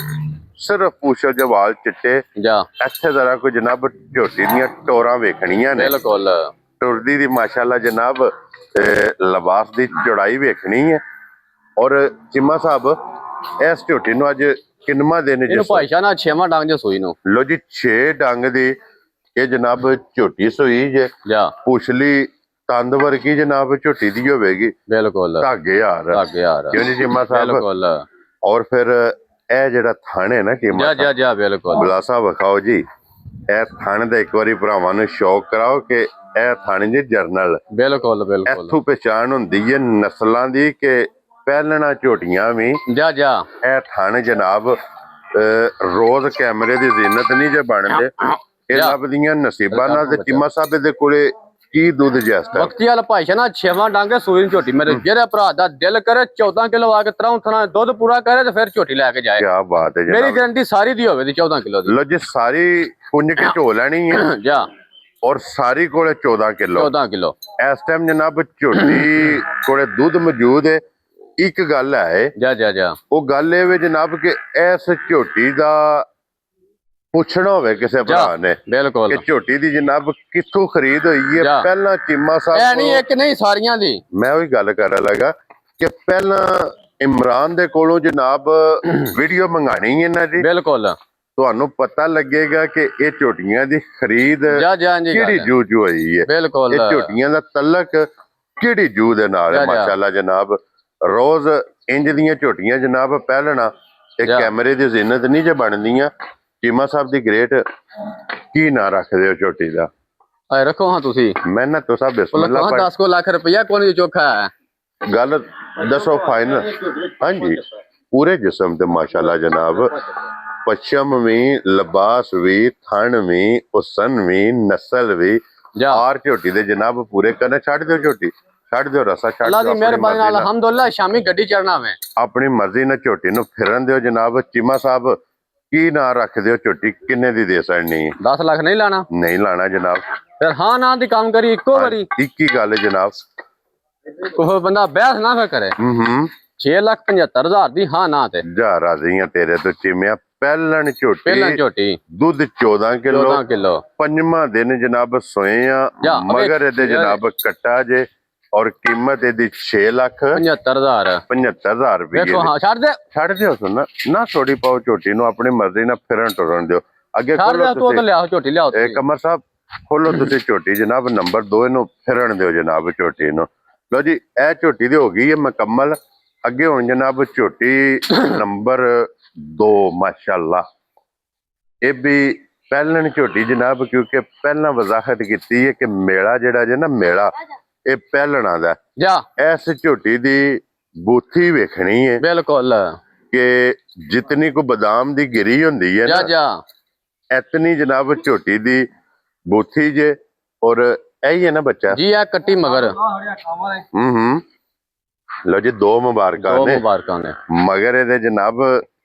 ਸਿਰਫ ਪੂਛਲ ਜਵਾਲ ਚਿੱਟੇ ਜਾ ਇੱਥੇ ਜ਼ਰਾ ਕੋਈ ਜਨਾਬ ਝੋਟੀ ਦੀਆਂ ਟੋਰਾਂ ਵੇਖਣੀਆਂ ਨੇ ਬਿਲਕੁਲ ਟੁਰਦੀ ਦੀ ਮਾਸ਼ਾਅੱਲਾ ਜਨਾਬ ਲਿਬਾਸ ਦੀ ਚੌੜਾਈ ਵੇਖਣੀ ਹੈ ਔਰ ਚੀਮਾ ਸਾਹਿਬ ਇਸ ਝੋਟੀ ਨੂੰ ਅੱਜ ਕਿੰਨਵਾਂ ਦਿਨ ਇਹਨੂੰ ਭਾਈਸ਼ਾ ਨਾ 6ਵਾਂ ਡੰਗ ਜੇ ਸੂਈ ਨੂੰ ਲੋ ਜੀ 6 ਡੰਗ ਦੀ ਇਹ ਜਨਾਬ ਝੋਟੀ ਸੋਈ ਜੇ ਜਾ ਪੁਛਲੀ ਤੰਦ ਵਰਗੀ ਜਨਾਬ ਝੋਟੀ ਦੀ ਹੋਵੇਗੀ ਬਿਲਕੁਲ ਧਾਗੇ ਯਾਰ ਲੱਗ ਯਾਰ ਕਿਉਂ ਜੀ ਚੀਮਾ ਸਾਹਿਬ ਬਿਲਕੁਲ ਔਰ ਫਿਰ ਇਹ ਜਿਹੜਾ ਥਣ ਹੈ ਨਾ ਚੀਮਾ ਜਾ ਜਾ ਜਾ ਬਿਲਕੁਲ ਬਲਾਸਾ ਵਿਖਾਓ ਜੀ ਇਹ ਥਣ ਦਾ ਇੱਕ ਵਾਰੀ ਭਰਾਵਾਂ ਨੂੰ ਸ਼ੌਕ ਕਰਾਓ ਕਿ ਇਹ ਥਣ ਜੀ ਜਰਨਲ ਬਿਲਕੁਲ ਬਿਲਕੁਲ ਇੱਥੋਂ ਪਛਾਣ ਹੁੰਦੀ ਹੈ ਨਸਲਾਂ ਦੀ ਕਿ ਪਹਿਲਣਾ ਝੋਟੀਆਂ ਵੀ ਜਾ ਜਾ ਇਹ ਥਣ ਜਨਾਬ ਰੋਜ਼ ਕੈਮਰੇ ਦੀ ਜ਼ਿੰਨਤ ਨਹੀਂ ਜੇ ਬਣਦੇ ਇਹ ਜਾ। ਰੱਬ ਦੀਆਂ ਨਸੀਬਾਂ ਨਾਲ ਤੇ ਚੀਮਾ ਸਾਹਿਬ ਦੇ ਕੋਲੇ ਕੀ ਦੁੱਧ ਜਿਸ ਟਾਈਮ ਬਖਤੀ ਵਾਲਾ ਭਾਈਸ਼ਾ ਨਾ 6ਵਾਂ ਡਾਂਗੇ ਸੂਈ ਦੀ ਝੋਟੀ ਮੇਰੇ ਜਿਹੜੇ ਭਰਾ ਦਾ ਦਿਲ ਕਰੇ 14 ਕਿਲੋ ਆ ਕੇ ਤਰਾਉ ਥਣਾ ਦੁੱਧ ਪੂਰਾ ਕਰੇ ਤੇ ਫਿਰ ਝੋਟੀ ਲੈ ਕੇ ਜਾਏ। ਕੀ ਬਾਤ ਹੈ ਮੇਰੀ ਜਨਾਬ। ਗਾਰੰਟੀ ਸਾਰੀ ਦੀ ਹੋਵੇ ਦੀ 14 ਕਿਲੋ ਦੀ। ਲੋ ਜੀ ਸਾਰੀ ਪੁੰਜ ਕੇ ਝੋ ਲੈਣੀ ਹੈ ਜਾ ਔਰ ਸਾਰੀ ਕੋਲੇ 14 ਕਿਲੋ 14 ਕਿਲੋ ਇਸ ਟਾਈਮ ਜਨਾਬ ਝੋਟੀ ਕੋਲੇ ਦੁੱਧ ਮੌਜੂਦ ਹੈ। ਇੱਕ ਗੱਲ ਹੈ ਜਾ ਉਹ ਗੱਲ ਇਹ ਵੇ ਜਨਾਬ ਕਿ ਇਸ ਝੋਟੀ ਦਾ ਪੁੱਛਣਾ ਹੋਵੇ ਕਿਸੇ ਭਰਾ ਨੇ ਬਿਲਕੁਲ ਕਿ ਝੋਟੀ ਦੀ ਜਨਾਬ ਕਿੱਥੋਂ ਖਰੀਦ ਹੋਈ ਹੈ। ਜਾ। ਪਹਿਲਾਂ ਚੀਮਾ ਇਹ ਸਾਹਿਬ ਨਹੀਂ ਇੱਕ ਨਹੀਂ ਸਾਰੀਆਂ ਦੀ। ਮੈਂ ਉਹੀ ਗੱਲ ਕਰਨ ਲੱਗਾ ਕਿ ਪਹਿਲਾਂ ਇਮਰਾਨ ਦੇ ਕੋਲੋਂ ਜਨਾਬ ਵੀਡੀਓ ਮੰਗਾਣੀ ਇਹਨਾਂ ਦੀ, ਬਿਲਕੁਲ ਤੁਹਾਨੂੰ ਪਤਾ ਲੱਗੇਗਾ ਕਿ ਇਹ ਝੋਟੀਆਂ ਦੀ ਖਰੀਦ ਜਾ ਜੀ ਕਿਹੜੀ ਗੱਲ। ਜੂਝ ਹੋਈ ਹੈ। ਬਿਲਕੁਲ ਇਹ ਝੋਟੀਆਂ ਦਾ ਤਲਕ ਕਿਹੜੀ ਜੂਝ ਦੇ ਨਾਲ ਹੈ। ਜਾ। ਮਾਸ਼ਾਅੱਲਾ ਜਨਾਬ ਰੋਜ਼ ਇੰਜ ਦੀਆਂ ਝੋਟੀਆਂ ਜਨਾਬ ਪਹਿਲਣਾ ਇਹ ਜਾ। ਕੈਮਰੇ ਦੀ ਜ਼ਿੰਨਤ ਨਹੀਂ ਜੇ ਬਣਦੀਆਂ। ਚੀਮਾ ਸਾਹਿਬ ਦੀ ਗ੍ਰੇਟ ਕੀ ਨਾਂ ਰੱਖਦੇ ਹੋ ਝੋਟੀ ਦਾ? ਐ ਰੱਖੋ ਹਾਂ ਤੁਸੀਂ ਮਿਹਨਤ ਤੋਂ ਸਭ ਬਿਸਮਿਲ੍ਲਾ ਕਹਾਂ ਪੜ੍ਹ 10 ਲੱਖ ਰੁਪਇਆ ਕੋਣੀ ਚੋਖਾ ਹੈ। ਗੱਲ ਦੱਸੋ ਫਾਈਨਲ। ਹਾਂਜੀ ਪੂਰੇ ਜਿਸਮ ਤੇ ਮਾਸ਼ਾਅੱਲਾ ਜਨਾਬ ਪੱਛਮ ਵੀ ਲਿਬਾਸ ਵੀ ਥਣ ਵੀ ਹੁਸਨ ਵੀ ਨਸਲ ਵੀ ਜਾ ਆਰ ਝੋਟੀ ਦੇ ਜਨਾਬ ਪੂਰੇ ਕਰਨੇ। ਛੱਡ ਦਿਓ ਝੋਟੀ, ਛੱਡ ਦਿਓ ਰਸਾ, ਛੱਡ ਅੱਲਾ ਦਿਓ ਦੀ ਆਪਣੀ ਮਿਹਰਬਾਨੀ ਨਾਲ ਮਰਜ਼ੀ ਨਾਲ। ਅਲਹਮਦੁਲਿਲਾ ਸ਼ਾਮੀ ਗੱਡੀ ਚੜਨਾ ਵੇ। ਆਪਣੀ ਮਰਜ਼ੀ ਨਾਲ ਝੋਟੀ ਨੂੰ ਫਿਰਨ ਦਿਓ ਜਨਾਬ। ਚੀਮਾ ਸਾਹਿਬ ਕੀ ਨਾਂ ਰੱਖਦੇ ਹੋ? ਝੋਟੀ ਕਿੰਨੇ ਦੀ ਦੇ ਸਕਣੀ? 10 ਲੱਖ ਨਹੀਂ ਲਾਣਾ ਨਹੀਂ ਲਾਣਾ ਜਨਾਬ। ਫਿਰ ਹਾਂ ਨਾ ਦੀ ਕੰਮ ਕਰੀ ਇੱਕੋ ਵਾਰੀ। ਇੱਕ ਹੀ ਗੱਲ ਹੈ ਜਨਾਬ। ਉਹ ਬੰਦਾ ਬਹਿਸ ਨਾ ਫਿਰ ਕਰੇ। 6,75,000 ਦੀ ਹਾਂ ਨਾ ਤੇ ਜਾ ਰਾਜ਼ੀਆਂ ਤੇਰੇ ਤੋਂ ਚੀਮਿਆ। ਪਹਿਲਣ ਪਹਿਲਾਂ ਝੋਟੀ ਝੋਟੀ ਦੁੱਧ 14 ਕਿਲੋ 14 ਕਿਲੋ ਪੰਜਵਾਂ ਦਿਨ ਜਨਾਬ ਸੋਏ ਆ ਜਾ, ਮਗਰ ਅਬੇ ਇਹਦੇ ਜਨਾਬ ਕੱਟਾ ਜੇ ਔਰ ਕੀਮਤ ਇਹਦੀ 75,000 6,75,000 ਰੁਪਏ। ਵੇਖੋ ਹਾਂ ਛੱਡ ਦੇ ਛੱਡ ਦਿਓ ਸੁਣ ਨਾ ਥੋੜੀ ਪਾਓ ਝੋਟੀ ਨੂੰ ਆਪਣੀ ਮਰਜ਼ੀ ਨਾਲ ਫਿਰਨ ਟੁਰਨ ਦਿਓ। ਅੱਗੇ ਛੱਡ ਖੋਲੋ ਦੇ ਤੂੰ ਤਾਂ ਤੁਸੀਂ ਲਿਆਓ ਝੋਟੀ ਲਿਆਓ ਇਹ ਤੁਸੀਂ। ਕਮਰ ਸਾਹਿਬ ਖੋਲੋ ਤੁਸੀਂ ਝੋਟੀ ਜਨਾਬ। ਨੰਬਰ 2 ਇਹਨੂੰ ਫਿਰਨ ਦਿਓ ਜਨਾਬ ਝੋਟੀ ਨੂੰ। ਲੋ ਜੀ ਇਹ ਝੋਟੀ ਦੀ ਹੋ ਗਈ ਹੈ ਮੁਕੰਮਲ। ਅੱਗੇ ਹੁਣ ਜਨਾਬ ਝੋਟੀ ਨੰਬਰ 2 ਮਾਸ਼ਾਅੱਲਾ ਇਹ ਵੀ ਪਹਿਲਣ ਝੋਟੀ ਜਨਾਬ ਕਿਉਂਕਿ ਪਹਿਲਾਂ ਵਜ਼ਾਹਤ ਕੀਤੀ ਹੈ ਕਿ ਮੇਲਾ ਜਿਹੜਾ ਜੇ ਨਾ ਮੇਲਾ ਇਹ ਪਹਿਲਣਾ ਦਾ। ਜਾ ਇਸ ਝੋਟੀ ਦੀ ਬੂਥੀ ਵੇਖਣੀ ਹੈ ਬਿਲਕੁਲ ਕਿ ਜਿਤਨੀ ਕੋ ਬਦਾਮ ਦੀ ਗਿਰੀ ਹੁੰਦੀ ਹੈ ਜਾ ਨਾ ਜਾ ਇਤਨੀ ਜਨਾਬ ਝੋਟੀ ਦੀ ਬੂਥੀ ਜੇ। ਔਰ ਇਹੀ ਹੈ ਨਾ ਬੱਚਾ। ਜੀ ਆ ਕੱਟੀ ਮਗਰ ਲਓ ਜੀ 2 ਮੁਬਾਰਕਾਂ ਦੋ ਨੇ ਮੁਬਾਰਕਾਂ ਨੇ। ਮਗਰ ਇਹਦੇ ਜਨਾਬ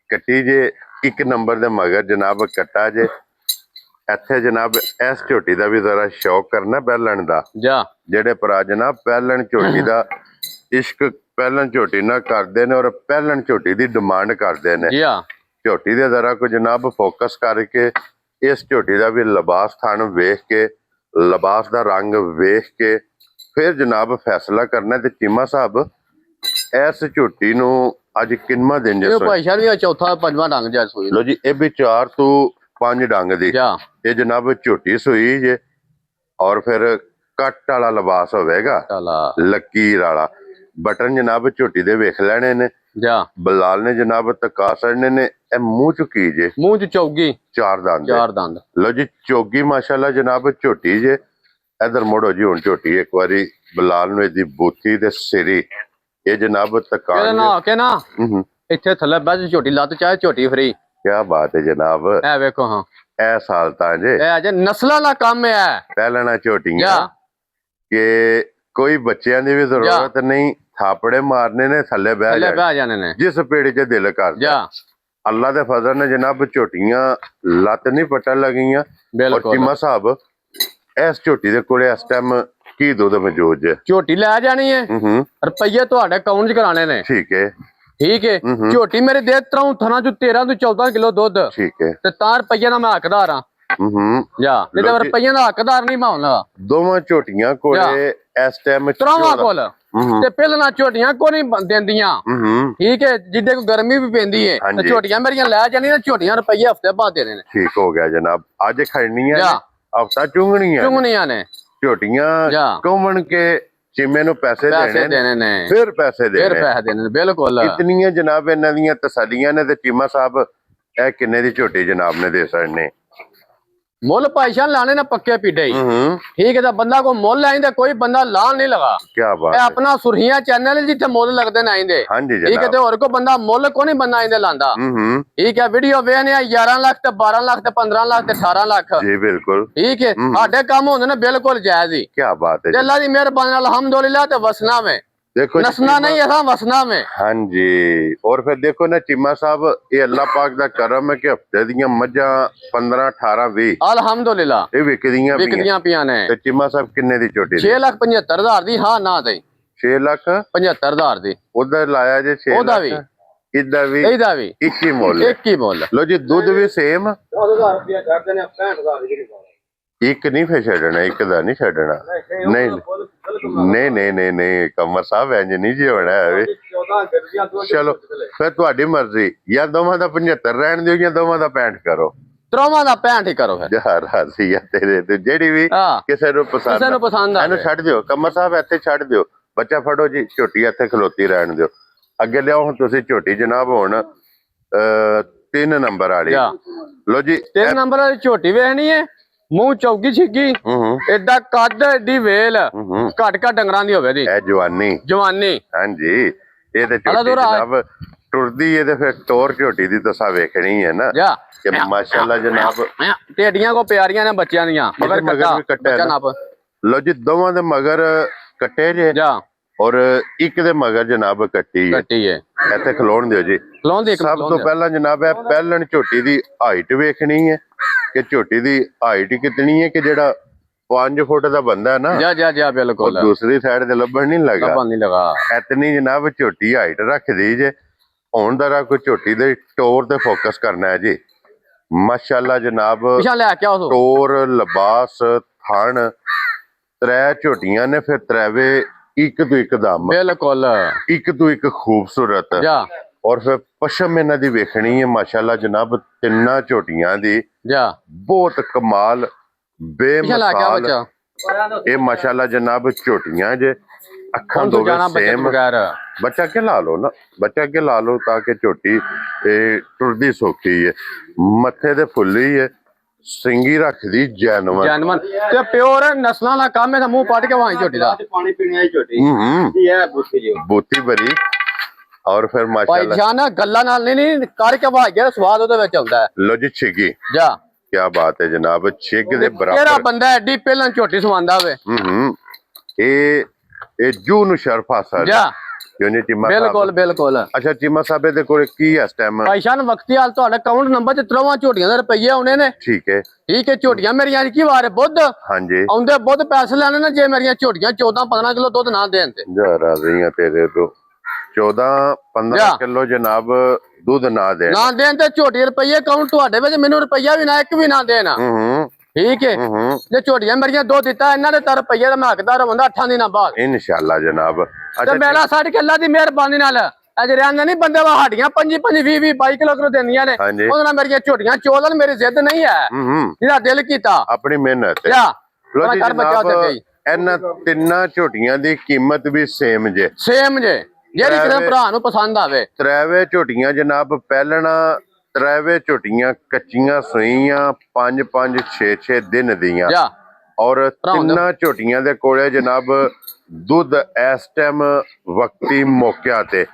ਕੱਟੀ ਜੇ 1 ਨੰਬਰ ਦੇ ਮਗਰ ਜਨਾਬ ਕੱਟਾ ਜੇ। ਇੱਥੇ ਜਨਾਬ ਇਸ ਝੋਟੀ ਦਾ ਵੀ ਜ਼ਰਾ ਸ਼ੌਕ ਕਰਨਾ ਪਹਿਲਣ ਦਾ। ਜਾ ਜਿਹੜੇ ਭਰਾ ਜਨਾਬ ਪਹਿਲਣ ਝੋਟੀ ਦਾ ਇਸ਼ਕ ਪਹਿਲਣ ਝੋਟੀ ਨਾਲ ਕਰਦੇ ਨੇ ਔਰ ਪਹਿਲਣ ਝੋਟੀ ਦੀ ਡਿਮਾਂਡ ਕਰਦੇ ਨੇ। ਜੀ ਆ ਝੋਟੀ ਦੇ ਜ਼ਰਾ ਕੋ ਜਨਾਬ ਫੋਕਸ ਕਰਕੇ ਇਸ ਝੋਟੀ ਦਾ ਵੀ ਲਿਬਾਸ ਥਣ ਵੇਖ ਕੇ ਲਿਬਾਸ ਦਾ ਰੰਗ ਵੇਖ ਕੇ ਫਿਰ ਜਨਾਬ ਫੈਸਲਾ ਕਰਨਾ। ਤੇ ਚੀਮਾ ਸਾਹਿਬ ਇਸ ਝੋਟੀ ਨੂੰ ਅੱਜ ਕਿੰਨਵਾਂ ਦਿਨ ਇਹ ਜੇ ਭਾਈ ਸਾਹਿਬ ਵੀ ਚੌਥਾ ਪੰਜਵਾਂ ਡੰਗ ਜਾ ਸੋਈ ਲੋ ਜੀ ਇਹ ਵੀ 4 ਤੋਂ 5 ਡੰਗ ਦੀ ਜਾ ਇਹ ਜਨਾਬ ਝੋਟੀ ਸੂਈ ਜੇ ਔਰ ਫਿਰ ਕੱਟ ਵਾਲਾ ਲਿਬਾਸ ਹੋਵੇਗਾ ਚਲਾ ਲਕੀਰ ਵਾਲਾ। ਬਟਨ ਜਨਾਬ ਝੋਟੀ ਦੇ ਵੇਖ ਲੈਣੇ ਨੇ। ਜਾ ਬਲਾਲ ਨੇ ਜਨਾਬ ਤਕਾ ਛੱਡਨੇ ਨੇ। ਇਹ ਮੂੰਹ ਚੁਕੀ ਜੇ ਮੂੰਹ ਚ ਚੌਗੀ 4 ਦੰਦ ਦੇ। 4 ਦੰਦ। ਲੋ ਜੀ ਚੋਗੀ ਮਾਸ਼ਾਅੱਲਾ ਜਨਾਬ ਝੋਟੀ ਜੇ। ਇਧਰ ਮੋੜੋ ਜੀ ਹੁਣ ਝੋਟੀ ਇੱਕ ਵਾਰੀ ਬਲਾਲ ਨੂੰ ਇਹਦੀ ਬੂਥੀ ਤੇ ਸਿਰੀ ਇਹ ਜਨਾਬ ਇਹਦੇ ਤਕਾਨ। ਨਾ ਕੇ ਨਾ ਹੂੰ ਇੱਥੇ ਥੱਲੇ ਬੈਠ ਝੋਟੀ ਲੱਤ ਚਾਹੇ ਝੋਟੀ ਫਰੀ। ਕੀ ਬਾਤ ਹੈ ਜਨਾਬ। ਇਹ ਵੇਖੋ ਹਾਂ ਇਹ ਸਾਲ ਤਾਂ ਜੇ ਇਹ ਅਜੇ ਨਸਲਾਂ ਦਾ ਕੰਮ ਹੈ। ਪਹਿਲਣਾ ਝੋਟੀਆਂ ਜਾ ਕਿ ਕੋਈ ਬੱਚਿਆਂ ਦੀ ਵੀ ਜ਼ਰੂਰਤ ਨਹੀਂ। ਥਾਪੜੇ ਮਾਰਨੇ ਨੇ ਥੱਲੇ ਬਹਿ ਥੱਲੇ ਜਾ ਬਹਿ ਜਾਣੇ ਨੇ। ਜਿਸ ਪੇੜੀ 'ਚ ਦਿਲ ਕਰਦਾ। ਜਾ ਅੱਲਾ ਦੇ ਫਜ਼ਲ ਨੇ ਜਨਾਬ ਝੋਟੀਆਂ ਲੱਤ ਨਹੀਂ ਪਟਣ ਲੱਗੀਆਂ। ਔਰ ਬਿਲਕੁਲ ਚੀਮਾ ਸਾਹਿਬ ਇਸ ਝੋਟੀ ਦੇ ਕੋਲੇ ਇਸ ਟਾਈਮ ਕੀ ਦੁੱਧ ਮੌਜੂਦ ਜੇ? ਝੋਟੀ ਲੈ ਜਾਣੀ ਹੈ। ਹੂੰ ਰੁਪਈਏ ਤੁਹਾਡੇ ਅਕਾਊਂਟ 'ਚ ਕਰਾਣੇ ਨੇ। ਠੀਕ ਹੈ ਠੀਕ ਹੈ ਝੋਟੀ ਮੇਰੇ ਦੇ ਤਰਾਉ ਥਣਾ ਚ 13 ਤੋਂ 14 ਕਿਲੋ ਦੁੱਧ ਠੀਕ ਹੈ। ਤੇ ਤਾਂ ਰੁਪਈਏ ਦਾ ਮੈਂ ਹੱਕਦਾਰ ਆ। ਜਾ ਨਹੀਂ ਤੇ ਰੁਪਈਏ ਦਾ ਹੱਕਦਾਰ ਨਹੀਂ ਮਾਉਣਾ। ਦੋਵਾਂ ਝੋਟੀਆਂ ਕੋਲੇ ਇਸ ਟਾਈਮ ਤਰਾਵਾਂ ਕੋਲ ਤੇ ਪਹਿਲਾਂ ਝੋਟੀਆਂ ਕੋ ਨਹੀਂ ਦਿੰਦੀਆਂ। ਠੀਕ ਹੈ ਜਿੱਦੇ ਕੋ ਗਰਮੀ ਵੀ ਪੈਂਦੀ ਹੈ ਤੇ ਝੋਟੀਆਂ ਮੇਰੀਆਂ ਲੈ ਜਾਣੀਆਂ। ਝੋਟੀਆਂ ਰੁਪਈਏ ਹਫਤੇ ਬਾਅਦ ਦੇਣੇ ਨੇ। ਠੀਕ ਹੋ ਗਿਆ ਜਨਾਬ। ਅੱਜ ਖੜਨੀਆਂ ਹਫਤਾ ਚੁੰਗਣੀਆਂ ਨੇ ਝੋਟੀਆਂ ਘੁੰਮਣ ਕੇ ਚੀਮੇ ਨੂੰ ਪੈਸੇ ਦੇਣੇ ਨੇ ਫਿਰ ਪੈਸੇ ਦੇਣੇ ਨੇ। ਬਿਲਕੁਲ ਇਤਨੀਆਂ ਜਨਾਬ ਇਹਨਾਂ ਦੀਆਂ ਤਸੱਲੀਆਂ ਨੇ। ਤੇ ਚੀਮਾ ਸਾਹਿਬ ਇਹ ਕਿੰਨੇ ਦੀ ਝੋਟੀ ਜਨਾਬ ਨੇ ਦੇ ਸਕਣੇ? ਮੁੱਲ ਭਾਈਸ਼ਾਨ ਲਾਣੇ ਨਾ ਪੱਕੇ ਪੀਡੇ ਹੀ ਠੀਕ ਹੈ ਤਾਂ ਬੰਦਾ ਕੋ ਮੁੱਲ ਆਇੰਦੇ ਕੋਈ ਬੰਦਾ ਲਾਣ ਨਹੀਂ ਲਗਾ ਕੀ ਬਾਤ ਇਹ ਹੈ ਆਪਣਾ ਸੁਰਹੀਆਂ ਚੈਨਲ ਜਿੱਥੇ ਮੁੱਲ ਲੱਗਦੇ ਨਾ ਆਇੰਦੇ ਹਾਂਜੀ ਠੀਕ ਹੈ ਤੇ ਹੋਰ ਕੋ ਬੰਦਾ ਮੁੱਲ ਕੋ ਨਹੀਂ ਬੰਦਾ ਆਇੰਦੇ ਲਾਂਦਾ ਠੀਕ ਹੈ ਵੀਡੀਓ ਵੇਖਨੇ ਆ 11 ਲੱਖ ਤੇ 12 ਲੱਖ ਤੇ 15 ਲੱਖ ਤੇ 18 ਲੱਖ ਜੀ ਬਿਲकुल ठीक है ਸਾਡੇ ਕੰਮ ਹੁੰਦੇ ਨੇ ਬਿਲਕੁਲ ਜਾਇਜ਼ ਹੀ ਕੀ ਬਾਤ ਹੈ ਤੇ ਅੱਲਾ ਦੀ ਮਿਹਰਬਾਨੀ ਨਾਲ ਅਲਹਮਦੁਲਿਲਾ ਤੇ ਵਸਨਾ में देखो नसना नहीं ऐसा वसना में हाँ जी और फिर देखो ना चीमा साहब ये अल्लाह पाक दा करम है कि हफ्ते दियां मझां 15 18 20 अल्हम्दुलिल्ला ये विकदियां विकदियां पियां ने ते चीमा साहब किन्ने दी छोटी 6,75,000 ਦੀ ਹਾਂ ਨਾ ਦੇ 6 ਲੱਖ 75,000 ਦੀ उधर लाया जे 6 ਉਹਦਾ ਲੱਖ ਵੀ इधर भी ਇਹਦਾ ਵੀ एक ही मोल है। ਇੱਕ ਹੀ ਮੁੱਲ लो जी दूध भी सेम 1000 ਰੁਪਏ ਛੱਡਦੇ ਨੇ 65,000 ਦੀ एक नहीं फिर छड़ना एक दा नहीं छड़ना नहीं नहीं नहीं नहीं नहीं कमर साहब इंज नहीं जी होना है चलो फिर ਤੁਹਾਡੀ ਮਰਜ਼ੀ ਜਾਂ ਦੋਵਾਂ ਦਾ 75 ਰਹਿਣ ਦਿਓ ਜਾਂ ਦੋਵਾਂ ਦਾ 65 ਕਰੋ ਤਰੋਵਾਂ ਦਾ 65 ਹੀ ਕਰੋ ਫਿਰ ਯਾਰ ਹਾਸੀ ਆ ਤੇਰੇ ਤੇ ਜਿਹੜੀ ਵੀ ਹਾਂ ਕਿਸੇ ਨੂੰ ਪਸੰਦ ਆ ਇਹਨੂੰ ਛੱਡ ਦਿਓ ਕਮਰ ਸਾਹਿਬ ਇੱਥੇ ਛੱਡ ਦਿਓ ਬੱਚਾ ਫੜੋ ਜੀ ਝੋਟੀ ਇੱਥੇ ਖਲੋਤੀ ਰਹਿਣ ਦਿਓ ਅੱਗੇ ਲਿਆਓ ਹੁਣ ਤੁਸੀਂ ਝੋਟੀ ਜਨਾਬ ਹੁਣ 3 ਨੰਬਰ ਵਾਲੀ ਲੋ ਜੀ 3 ਨੰਬਰ ਵਾਲੀ ਝੋਟੀ ਵੇਖਣੀ ਹੈ ਮੂੰਹ ਚੌਗੀ ਛਿੱਗੀ ਏਦਾਂ ਕੱਦ ਏਡੀ ਵੇਲ ਘੱਟ ਘੱਟ ਡੰਗਰਾਂ ਦੀ ਹੋਵੇ ਦੀ ਇਹ ਜਵਾਨੀ ਹਾਂਜੀ ਇਹ ਤੇ ਝੋਟੀ ਜਨਾਬ ਟੁਰਦੀ ਹੈ ਤੇ ਫਿਰ ਟੋਰ ਝੋਟੀ ਦੀ ਤੁਸੀਂ ਵੇਖਣੀ ਹੈ ਨਾ ਜਾ ਕਿ ਮਾਸ਼ਾਅੱਲਾ ਜਨਾਬ ਢੇਡੀਆਂ ਕੋ ਪਿਆਰੀਆਂ ਨੇ ਬੱਚਿਆਂ ਦੀਆਂ ਮਗਰ ਕੱਟਾ ਨੱਪ ਲੋ ਜੀ ਦੋਵਾਂ ਦੇ ਮਗਰ ਕੱਟੇ ਜੇ ਜਾ ਔਰ ਇੱਕ ਦੇ ਮਗਰ ਜਨਾਬ ਕੱਟੀ ਹੈ ਇੱਥੇ ਖਲੋਣ ਦਿਓ ਜੀ ਸਭ ਤੋਂ ਪਹਿਲਾਂ ਜਨਾਬ ਇਹ ਪਹਿਲਣ ਝੋਟੀ ਦੀ ਹਾਈਟ ਵੇਖਣੀ ਹੈ ਕਿ ਝੋਟੀ ਦੀ ਹਾਈਟ ਕਿਤਨੀ ਹੈ ਕਿ ਜਿਹੜਾ 5 ਫੁੱਟ ਦਾ ਬੰਦਾ ਹੈ ਨਾ ਜਾ ਬਿਲਕੁਲ ਦੂਸਰੀ ਸਾਈਡ ਤੇ ਲੱਭਣ ਨਹੀਂ ਲਗਾ ਇਤਨੀ ਜਨਾਬ ਝੋਟੀ ਹਾਈਟ ਰੱਖਦੀ ਜੇ ਹੁਣ ਦਾ ਕੋਈ ਝੋਟੀ ਦੇ ਟੋਰ ਤੇ ਫੋਕਸ ਕਰਨਾ ਹੈ ਜੀ ਮਾਸ਼ਾਅੱਲਾ ਜਨਾਬ ਟੋਰ ਲਿਬਾਸ ਥਣ ਤਰੇ ਝੋਟੀਆਂ ਨੇ ਫਿਰ ਤਰਾਵੇ ਇੱਕ ਤੋਂ ਇੱਕ ਦਮ ਬਿਲਕੁਲ ਇੱਕ ਤੋਂ ਇੱਕ ਖੂਬਸੂਰਤ ਔਰ ਫਿਰ ਪਸ਼ਮ ਇਹਨਾਂ ਦੀ ਵੇਖਣੀ ਹੈ ਮਾਸ਼ਾਅੱਲਾ ਜਨਾਬ ਤਿੰਨਾਂ ਝੋਟੀਆਂ ਦੀ ਬਹੁਤ ਕਮਾਲ ਬੇਮਿਸਾਲ ਇਹ ਮਾਸ਼ਾਅੱਲਾ ਜਨਾਬ ਝੋਟੀਆਂ ਜੇ ਅੱਖਾਂ ਦੋਵੇਂ ਸੇਮ ਬੱਚਾ ਕੇ ਲਾ ਲਓ ਨਾ ਬੱਚਾ ਕੇ ਲਾ ਲਓ ਤਾਂ ਕਿ ਝੋਟੀ ਇਹ ਟੁਰਦੀ ਸੌਖੀ ਹੈ ਮੱਥੇ ਤੇ ਫੁੱਲੀ ਹੈ ਸਿੰਗੀ ਰੱਖਦੀ ਜੈਨਵਨ ਤੇ ਪਿਓਰ ਨਸਲਾਂ ਦਾ ਕੰਮ ਹੈ ਤਾਂ ਮੂੰਹ ਪੱਟ ਕੇ ਵਾਂ ਝੋਟੀ ਦਾ ਪਾਣੀ ਪੀਣੀ ਵਾਲੀ ਝੋਟੀ ਇਹ ਹੈ ਬੂਥੀ ਜੀ ਬੂਥੀ ਬਰੀ ਔਰ ਫਿਰ ਮਾਸ਼ਾਅੱਲਾ ਭਾਈਜਾਨ ਗੱਲਾਂ ਨਾਲ ਨਹੀਂ ਕਰਕੇ ਵਾਹ ਗਿਆ ਸਵਾਦ ਉਹਦੇ ਵਿੱਚ ਆਉਂਦਾ ਹੈ ਲੋ ਜੀ ਛਿੱਗੀ ਜਾ ਕੀ ਬਾਤ ਹੈ ਜਨਾਬ ਛਿੱਗ ਦੇ ਬਰਾਬਰ ਕਿਹੜਾ ਬੰਦਾ ਐਡੀ ਪਹਿਲਾਂ ਝੋਟੀ ਸਵਾਂਦਾ ਵੇ ਇਹ ਜੂ ਨੂੰ ਸ਼ਰਫ ਹਾਸਲ ਜਾ ਯੂਨੀ ਚੀਮਾ ਬਿਲਕੁਲ ਅੱਛਾ ਚੀਮਾ ਸਾਹਿਬ ਦੇ ਕੋਲ ਕੀ ਹੈ ਇਸ ਟਾਈਮ ਭਾਈਜਾਨ ਵਕਤੀ ਹਾਲ ਤੁਹਾਡਾ ਅਕਾਊਂਟ ਨੰਬਰ ਤੇ 3 ਝੋਟੀਆਂ ਦੇ ਰੁਪਈਏ ਆਉਣੇ ਨੇ ਠੀਕ ਹੈ ਝੋਟੀਆਂ ਮੇਰੀਆਂ ਕੀ ਵਾਰ ਹੈ ਬੁੱਧ ਹਾਂਜੀ ਆਉਂਦੇ ਬੁੱਧ ਪੈਸੇ ਲੈਣੇ ਨੇ ਜੇ ਮੇਰੀਆਂ ਝੋਟੀਆਂ 14-15 ਕਿਲੋ ਦੁੱਧ ਨਾ ਦੇਣ ਤੇ ਜਾ ਰਾਜ਼ੀਆਂ ਤੇਰੇ ਤੋਂ 14-15 ਕਿਲੋ ਜਨਾਬ ਦੁੱਧ ਨਾ ਦੇਣ ਤੇ ਝੋਟੀ ਰੁਪਈਏ ਅਕਾਊਂਟ ਤੁਹਾਡੇ ਵਿੱਚ ਮੈਨੂੰ ਰੁਪਈਆ ਵੀ ਨਾ ਇੱਕ ਵੀ ਨਾ ਦੇਣਾ ਠੀਕ ਹੈ ਜੇ ਝੋਟੀਆਂ ਮੇਰੀਆਂ ਦੋ ਦਿੱਤਾ ਇਹਨਾਂ ਦੇ ਤਾਂ ਰੁਪਈਏ ਦਾ ਮੈਂ ਹੱਕਦਾਰ ਹੁੰਦਾ 8 ਦਿਨਾਂ ਬਾਅਦ ਇਨਸ਼ਾਅੱਲਾ ਜਨਾਬ ਤੇ ਮੇਰਾ ਸਾਡੇ ਅੱਲਾ ਦੀ ਮਿਹਰਬਾਨੀ ਨਾਲ ਅਜੇ ਰਹਿੰਦਾ ਨਹੀਂ ਬੰਦੇ ਵਾ ਹੱਡੀਆਂ 25-20 ਕਿਲੋ ਦਿੰਦੀਆਂ ਨੇ ਉਹਦੇ ਨਾਲ ਮੇਰੀਆਂ ਝੋਟੀਆਂ ਚੋਲਨ ਮੇਰੀ ਜ਼ਿੱਦ ਨਹੀਂ ਹੈ ਜਿਹਦਾ ਦਿਲ ਕੀਤਾ ਆਪਣੀ ਮਿਹਨਤ ਇਹਨਾਂ ਤਿੰਨਾਂ ਝੋਟੀਆਂ ਦੀ ਕੀਮਤ ਵੀ ਸੇਮ ਜੇ ਜਿਹੜੀ ਕਿਸੇ ਭਰਾ ਨੂੰ ਪਸੰਦ ਆਵੇ ਤਰਾਵੇ ਝੋਟੀਆਂ ਜਨਾਬ ਪਹਿਲਣਾ ਤਰਾਵੇ ਝੋਟੀਆਂ ਕੱਚੀਆਂ ਸੂਈਆਂ 5-5 6-6 ਦਿਨ ਦੀਆਂ ਔਰ ਤਿੰਨਾਂ ਝੋਟੀਆਂ ਦੇ ਕੋਲੇ ਜਨਾਬ ਦੁੱਧ ਇਸ ਟਾਈਮ ਵਕਤੀ ਮੌਕਿਆਂ ਤੇ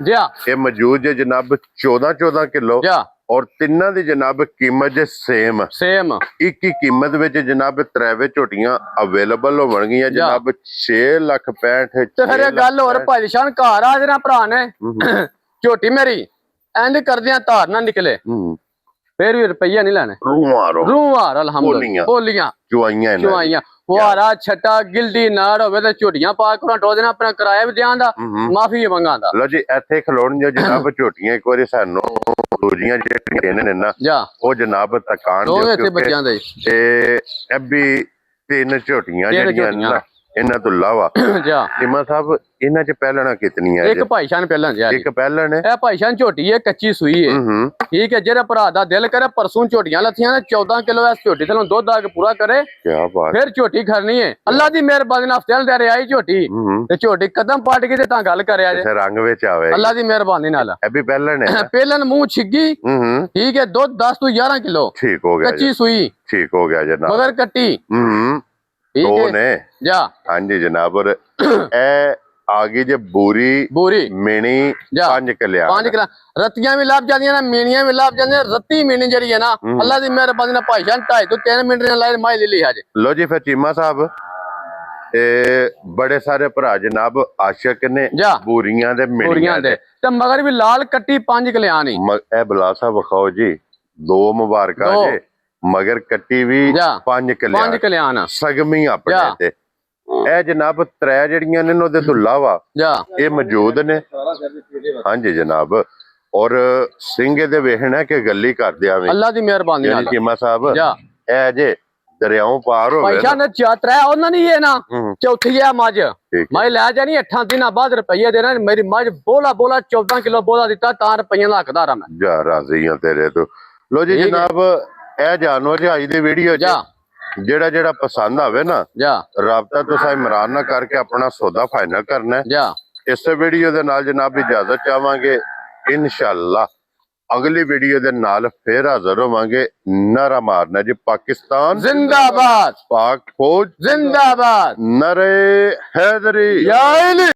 ਇਹ ਮੌਜੂਦ ਹੈ ਜਨਾਬ 14 ਕਿਲੋ ਔਰ ਤਿੰਨਾਂ ਦੀ ਜਨਾਬ ਕੀਮਤ ਜੇ ਸੇਮ ਇੱਕ ਹੀ ਕੀਮਤ ਵਿੱਚ ਜਨਾਬ ਤਰਾਵੇ ਝੋਟੀਆਂ ਅਵੇਲੇਬਲ ਹੋਣਗੀਆਂ ਜਨਾਬ 6,65,000 ਤੇ ਫਿਰ ਇਹ ਗੱਲ ਹੋਰ ਭਾਈਸ਼ਾਨ ਘਰ ਆ ਜਿਹੜਾ ਭਰਾ ਨੇ ਝੋਟੀ ਮੇਰੀ ਇੰਜ ਕਰਦਿਆਂ ਧਾਰ ਨਾ ਨਿਕਲੇ ਫਿਰ ਵੀ ਰੁਪਈਆ ਨਹੀਂ ਲੈਣੇ ਰੂਹਾਰ ਅਲਹਮਦੁਲਿਲਾ ਬੋਲੀਆਂ ਚੁਆਈਆਂ ਫੁਹਾਰਾ ਛੱਟਾ ਗਿਲਡੀ ਨਾੜ ਹੋਵੇ ਤੇ ਝੋਟੀਆਂ ਪਾ ਕੇ ਟੋ ਦੇਣਾ ਆਪਣਾ ਕਿਰਾਇਆ ਵੀ ਦਿਆਂ ਦਾ ਮਾਫੀ ਮੰਗਾਂਦਾ ਲੋ ਜੀ ਇੱਥੇ ਖਲੋਣ ਜੋ ਜਨਾਬ ਝੋਟੀਆਂ ਇੱਕ ਵਾਰੀ ਸਾਨੂੰ ਦੂਜੀਆਂ ਜਿਹੜੀਆਂ ਨੇ ਨਾ ਉਹ ਜਨਾਬ ਤਕਾਨ ਦੇ ਬੱਚਿਆਂ ਦੇ ਤੇ ਇਹ ਵੀ 3 ਝੋਟੀਆਂ ਜਿਹੜੀਆਂ ਇਹਨਾਂ ਤੋਂ ਇਲਾਵਾ ਜਾ ਚੀਮਾ ਸਾਹਿਬ ਇਹਨਾਂ ਚ ਪਹਿਲਣਾ ਕਿਤਨੀਆਂ ਇੱਕ ਭਾਈਸ਼ਾਨ ਪਹਿਲਾਂ ਜਾ ਇੱਕ ਪਹਿਲਣ ਹੈ ਇਹ ਭਾਈਸ਼ਾਨ ਝੋਟੀ ਹੈ ਕੱਚੀ ਸੂਈ ਹੈ ਹੂੰ ਠੀਕ ਹੈ ਜਿਹੜੇ ਭਰਾ ਦਾ ਦਿਲ ਕਰੇ ਪਰਸੋਂ ਝੋਟੀਆਂ ਲੱਥੀਆਂ ਨੇ 14 ਕਿਲੋ ਇਸ ਝੋਟੀ ਤੋਂ ਦੁੱਧ ਆ ਕੇ ਪੂਰਾ ਕਰੇ ਕੀ ਬਾਤ ਫਿਰ ਝੋਟੀ ਖੜਨੀ ਹੈ ਅੱਲਾ ਦੀ ਮਿਹਰਬਾਨੀ ਨਾਲ ਹਫਤੇ ਨਾਲ ਆਈ ਝੋਟੀ ਹੂੰ ਤੇ ਝੋਟੀ ਕਦਮ ਪਾਟ ਕੇ ਤੇ ਤਾਂ ਗੱਲ ਕਰਿਆ ਜੇ ਤੇ ਰੰਗ ਵਿੱਚ ਆਵੇ ਅੱਲਾ ਦੀ ਮਿਹਰਬਾਨੀ ਨਾਲ ਇਹ ਵੀ ਪਹਿਲਣ ਹੈ ਪਹਿਲਨ ਮੂੰਹ ਛਿੱਗੀ ਹੂੰ ਠੀਕ ਹੈ ਦੁੱਧ 10 ਤੋਂ 11 ਕਿਲੋ ਠੀਕ ਹੋ ਗਿਆ ਜੀ ਕੱਚੀ ਸੂਈ ਠੀਕ ਹੋ ਗਿਆ ਜਨਾਬ ਮਗਰ ਕੱਟੀ ਹੂੰ ਠੀਕ ਦੋ ਹੈ ਨੇ ਜਾ ਹਾਂਜੀ ਜਨਾਬ ਔਰ ਇਹ ਆ ਗਈ ਜੇ ਬੂਰੀ ਬੂਰੀ ਮਿਣੀ ਜਾ। 5 ਕਿਲਿਆ 5 ਕਿਲੋ ਰਤੀਆਂ ਵੀ ਲੱਭ ਜਾਂਦੀਆਂ ਨੇ ਮੀਣੀਆਂ ਵੀ ਲੱਭ ਜਾਂਦੀਆਂ ਰੱਤੀ ਮੀਣੀ ਜਿਹੜੀ ਹੈ ਨਾ ਅੱਲਾ ਦੀ ਮਿਹਰਬਾਨੀ ਨਾਲ ਭਾਈਸ਼ਾਨ 2.5 ਤੋਂ 3 ਮਿੰਟ ਨਾਲ ਲਾਇ ਮਾਈ ਲੈ ਲਈ ਹਜੇ ਲੋ ਜੀ ਫਿਰ ਚੀਮਾ ਸਾਹਿਬ ਇਹ ਬੜੇ ਸਾਰੇ ਭਰਾ ਜਨਾਬ ਆਸ਼ਿਕ ਨੇ ਜਾ। ਬੂਰੀਆਂ ਦੇ ਬੂਰੀਆਂ ਮਿਣੀਆਂ ਦੇ ਦੇ ਤੇ ਮਗਰ ਵੀ ਲਾਲ ਕੱਟੀ 5 ਕਿਲਿਆਂ ਨਹੀਂ ਇਹ ਬਲਾ ਸਾਹਿਬ ਵਿਖਾਓ ਜੀ ਦੋ ਮੁਬਾਰਕਾਂ ਦੋ। ਜੇ ਮਗਰ ਕੱਟੀ ਵੀ ਜਾ। 5 ਕਿਲਿਆ 5 ਕਿਲਿਆਂ ਨਾ ਸਗਮੀ ਆਪਣੇ ਜਾ। ਤੇ ਇਹ ਜਨਾਬ ਤਰੇ ਜਿਹੜੀਆਂ ਨੇ ਉਹਦੇ ਤੋਂ ਇਲਾਵਾ ਜਾ ਇਹ ਮੌਜੂਦ ਨੇ ਹਾਂਜੀ ਜਨਾਬ ਔਰ ਸਿੰਘ ਇਹਦੇ ਵੇਖਣਾ ਕਿ ਗੱਲੀ ਕਰਦੇ ਆਵੇਂ ਅੱਲਾ ਦੀ ਮਿਹਰਬਾਨੀ ਯਾਨੀ ਨਾਲ ਚੀਮਾ ਸਾਹਿਬ ਜਾ ਇਹ ਜੇ ਦਰਿਆਓਂ ਪਾਰ ਹੋਵੇ ਭਾਈਸ਼ਾਨ ਨੇ ਚਾਤਰਾ ਉਹਨਾਂ ਨਹੀਂ ਇਹ ਨਾ ਹੂੰ, ਚੌਥੀ ਆ ਮੱਝ ਠੀਕ ਮੈਂ ਲੈ ਜਾਣੀ 8 ਦਿਨਾਂ ਬਾਅਦ ਰੁਪਈਏ ਦੇਣਾ ਮੇਰੀ ਮੱਝ ਬੋਲਾ 14 ਕਿਲੋ ਬੋਲਾ ਦਿੱਤਾ ਤਾਂ ਰੁਪਈਆਂ ਦਾ ਹੱਕਦਾਰ ਆ ਮੈਂ ਜਾ ਰਾਜ਼ੀ ਆ ਤੇਰੇ ਤੋਂ ਲੋ ਜੀ ਠੀਕ ਹੈ। ਜਨਾਬ ਇਹ ਜਾਨਵਰ ਜੀ ਅੱਜ ਦੀ ਵੀਡੀਓ ਜਾ ਜਿਹੜਾ ਪਸੰਦ ਆਵੇ ਨਾ ਜਾ ਰਾਬਤਾ ਤੁਸੀਂ ਇਮਰਾਨ ਨਾਲ ਕਰਕੇ ਆਪਣਾ ਸੌਦਾ ਫਾਈਨਲ ਕਰਨਾ ਹੈ ਜਾ ਇਸੇ ਵੀਡੀਓ ਦੇ ਨਾਲ ਜਨਾਬ ਇਜਾਜ਼ਤ ਚਾਹਾਂਗੇ ਇਨਸ਼ਾਅੱਲਾ ਅਗਲੀ ਵੀਡੀਓ ਦੇ ਨਾਲ ਫੇਰ ਹਾਜ਼ਰ ਹੋਵਾਂਗੇ ਨਾਰਾ ਮਾਰਨਾ ਜੀ ਪਾਕਿਸਤਾਨ जिंदाबाद ਪਾਕ ਫੌਜ जिंदाबाद ਨਰੇ ਹੈਦਰੀ या अली